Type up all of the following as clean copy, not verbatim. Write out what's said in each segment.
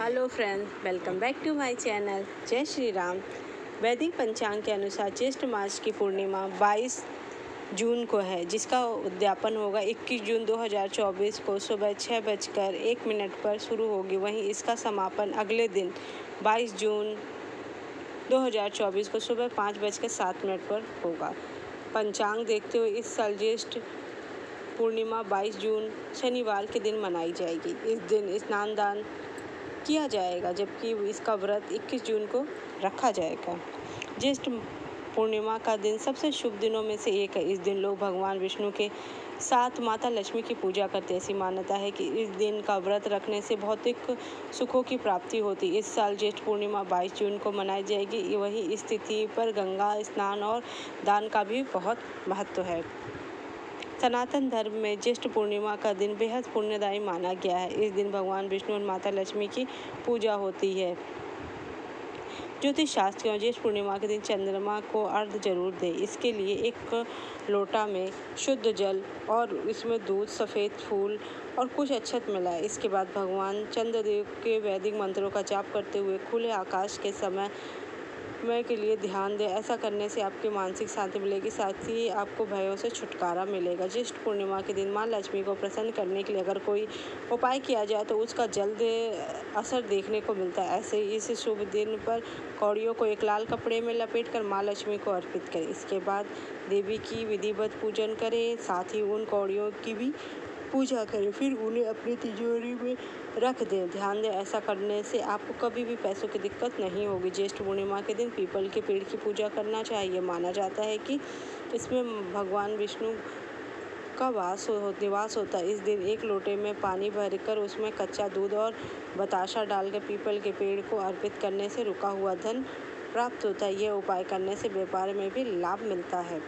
Hello friends, welcome back to my channel. जय श्री राम। वैदिक पंचांग के अनुसार ज्येष्ठ मास की पूर्णिमा 22 जून को है, जिसका उद्यापन होगा 21 जून 2024 को सुबह 6:01 पर शुरू होगी। वहीं इसका समापन अगले दिन 22 जून 2024 को सुबह 5:07 पर होगा। पंचांग देखते हुए इस साल ज्येष्ठ पूर्णिमा 22 जून शनिवार के दिन मनाई जाएगी। इस दिन स्नान दान किया जाएगा, जबकि इसका व्रत 21 जून को रखा जाएगा। ज्येष्ठ पूर्णिमा का दिन सबसे शुभ दिनों में से एक है। इस दिन लोग भगवान विष्णु के साथ माता लक्ष्मी की पूजा करते हैं। ऐसी मान्यता है कि इस दिन का व्रत रखने से भौतिक सुखों की प्राप्ति होती है। इस साल ज्येष्ठ पूर्णिमा 22 जून को मनाई जाएगी। वहीं इस तिथि पर गंगा स्नान और दान का भी बहुत महत्व है। सनातन धर्म में ज्येष्ठ पूर्णिमा का दिन बेहद पुण्यदायी माना गया है। इस दिन भगवान विष्णु और माता लक्ष्मी की पूजा होती है। ज्योतिष शास्त्र और ज्येष्ठ पूर्णिमा के दिन चंद्रमा को अर्घ्य जरूर दें। इसके लिए एक लोटा में शुद्ध जल और इसमें दूध, सफ़ेद फूल और कुछ अक्षत मिलाएं। इसके बाद भगवान चंद्रदेव के वैदिक मंत्रों का जाप करते हुए खुले आकाश के समय के लिए ध्यान दें। ऐसा करने से आपकी मानसिक शांति मिलेगी, साथ ही आपको भयों से छुटकारा मिलेगा। ज्येष्ठ पूर्णिमा के दिन माँ लक्ष्मी को प्रसन्न करने के लिए अगर कोई उपाय किया जाए तो उसका जल्द असर देखने को मिलता है। ऐसे इस शुभ दिन पर कौड़ियों को एक लाल कपड़े में लपेटकर माँ लक्ष्मी को अर्पित करें। इसके बाद देवी की विधिवत पूजन करें, साथ ही उन कौड़ियों की भी पूजा करें, फिर उन्हें अपनी तिजोरी में रख दें। ध्यान दें, ऐसा करने से आपको कभी भी पैसों की दिक्कत नहीं होगी। ज्येष्ठ पूर्णिमा के दिन पीपल के पेड़ की पूजा करना चाहिए। माना जाता है कि इसमें भगवान विष्णु का निवास होता है। इस दिन एक लोटे में पानी भरकर उसमें कच्चा दूध और बताशा डालकर पीपल के पेड़ को अर्पित करने से रुका हुआ धन प्राप्त होता है। यह उपाय करने से व्यापार में भी लाभ मिलता है।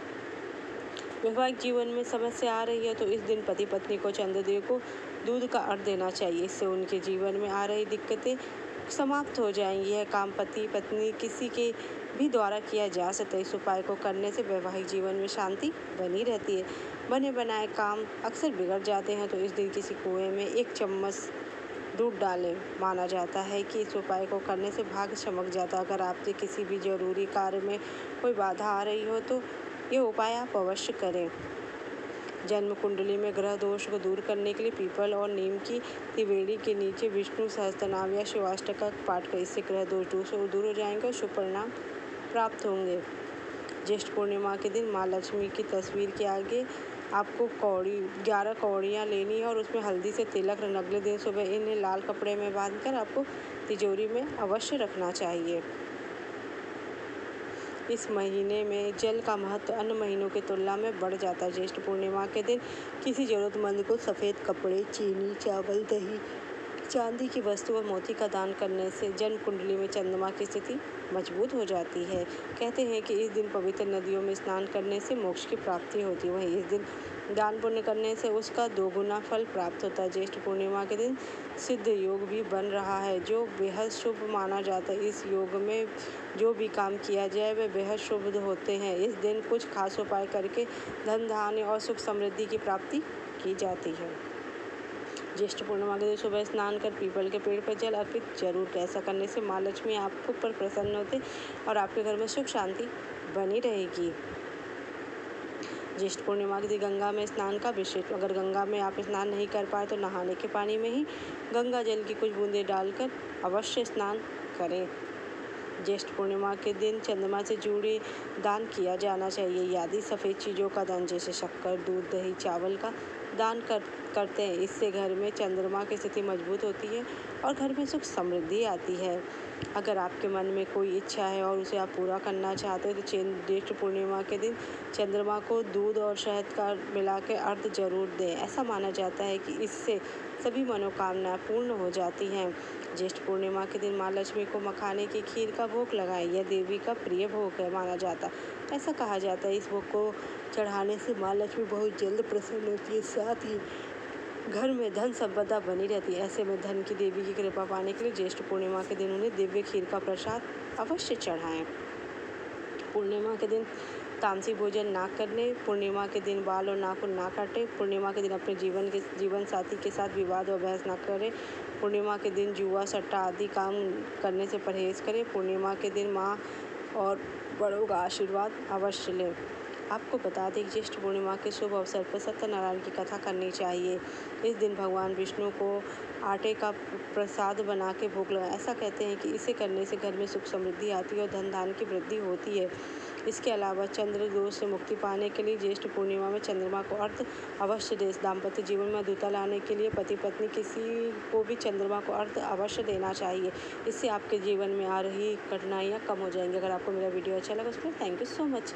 वैवाहिक जीवन में समस्या आ रही है तो इस दिन पति पत्नी को चंद्रदेव को दूध का अर्घ्य देना चाहिए। इससे उनके जीवन में आ रही दिक्कतें समाप्त हो जाएंगी। यह काम पति पत्नी किसी के भी द्वारा किया जा सकता है। इस उपाय को करने से वैवाहिक जीवन में शांति बनी रहती है। बने बनाए काम अक्सर बिगड़ जाते हैं तो इस दिन किसी कुएं में 1 चम्मच दूध डालें। माना जाता है कि इस उपाय को करने से भाग्य चमक जाता है। अगर आपसे किसी भी जरूरी कार्य में कोई बाधा आ रही हो तो ये उपाय आप अवश्य करें। जन्म कुंडली में ग्रह दोष को दूर करने के लिए पीपल और नीम की त्रिवेणी के नीचे विष्णु सहस्त्रनाम या शिवाष्टक का पाठ करें। इससे ग्रह दोष दूर हो जाएंगे और शुभ परिणाम प्राप्त होंगे। ज्येष्ठ पूर्णिमा के दिन माँ लक्ष्मी की तस्वीर के आगे आपको 11 कौड़ियाँ लेनी है और उसमें हल्दी से तिलक रखना। अगले दिन सुबह इन्हें लाल कपड़े में बांधकर आपको तिजोरी में अवश्य रखना चाहिए। इस महीने में जल का महत्व अन्य महीनों की तुलना में बढ़ जाता है। ज्येष्ठ पूर्णिमा के दिन किसी जरूरतमंद को सफ़ेद कपड़े, चीनी, चावल, दही, चांदी की वस्तु और मोती का दान करने से जन्म कुंडली में चंद्रमा की स्थिति मजबूत हो जाती है। कहते हैं कि इस दिन पवित्र नदियों में स्नान करने से मोक्ष की प्राप्ति होती है। वहीं इस दिन दान पुण्य करने से उसका 2 गुना फल प्राप्त होता है। ज्येष्ठ पूर्णिमा के दिन सिद्ध योग भी बन रहा है, जो बेहद शुभ माना जाता है। इस योग में जो भी काम किया जाए वह बेहद शुभ होते हैं। इस दिन कुछ खास उपाय करके धन धान्य और सुख समृद्धि की प्राप्ति की जाती है। ज्येष्ठ पूर्णिमा के दिन सुबह स्नान कर पीपल के पेड़ पर जल अर्पित जरूर करें। ऐसा करने से माँ लक्ष्मी आपको पर प्रसन्न होते और आपके घर में सुख शांति बनी रहेगी। ज्येष्ठ पूर्णिमा के दिन गंगा में स्नान का विशेष। अगर गंगा में आप स्नान नहीं कर पाए तो नहाने के पानी में ही गंगा जल की कुछ बूंदें डालकर अवश्य स्नान करें। ज्येष्ठ पूर्णिमा के दिन चंद्रमा से जुड़े दान किया जाना चाहिए। यदि सफ़ेद चीज़ों का दान जैसे शक्कर, दूध, दही, चावल का दान करते हैं, इससे घर में चंद्रमा की स्थिति मजबूत होती है और घर में सुख समृद्धि आती है। अगर आपके मन में कोई इच्छा है और उसे आप पूरा करना चाहते हैं तो ज्येष्ठ पूर्णिमा के दिन चंद्रमा को दूध और शहद का मिला के अर्घ्य जरूर दें। ऐसा माना जाता है कि इससे सभी मनोकामनाएं पूर्ण हो जाती हैं। ज्येष्ठ पूर्णिमा के दिन माँ लक्ष्मी को मखाने की खीर का भोग लगाएं। यह देवी का प्रिय भोग है माना जाता है। ऐसा कहा जाता है इस भोग को चढ़ाने से माँ लक्ष्मी बहुत जल्द प्रसन्न होती है, साथ ही घर में धन संपदा बनी रहती है। ऐसे में धन की देवी की कृपा पाने के लिए ज्येष्ठ पूर्णिमा के दिन उन्हें दिव्य खीर का प्रसाद अवश्य चढ़ाएं। पूर्णिमा के दिन तामसी भोजन ना करने। पूर्णिमा के दिन बाल और नाखून ना काटें। पूर्णिमा के दिन अपने जीवन साथी के साथ विवाद और बहस ना करें। पूर्णिमा के दिन जुआ सट्टा आदि काम करने से परहेज करें। पूर्णिमा के दिन माँ और बड़ों का आशीर्वाद अवश्य लें। आपको बता दें कि ज्येष्ठ पूर्णिमा के शुभ अवसर पर सत्यनारायण की कथा करनी चाहिए। इस दिन भगवान विष्णु को आटे का प्रसाद बना के भोग लगाएं। ऐसा कहते हैं कि इसे करने से घर में सुख समृद्धि आती है और धन धान्य की वृद्धि होती है। इसके अलावा चंद्र दोष से मुक्ति पाने के लिए ज्येष्ठ पूर्णिमा में चंद्रमा को अर्घ्य अवश्य दें। दाम्पत्य जीवन में मधुरता लाने के लिए पति पत्नी किसी को भी चंद्रमा को अर्घ्य अवश्य देना चाहिए। इससे आपके जीवन में आ रही कठिनाइयाँ कम हो जाएंगी। अगर आपको मेरा वीडियो अच्छा लगा उसमें थैंक यू सो मच।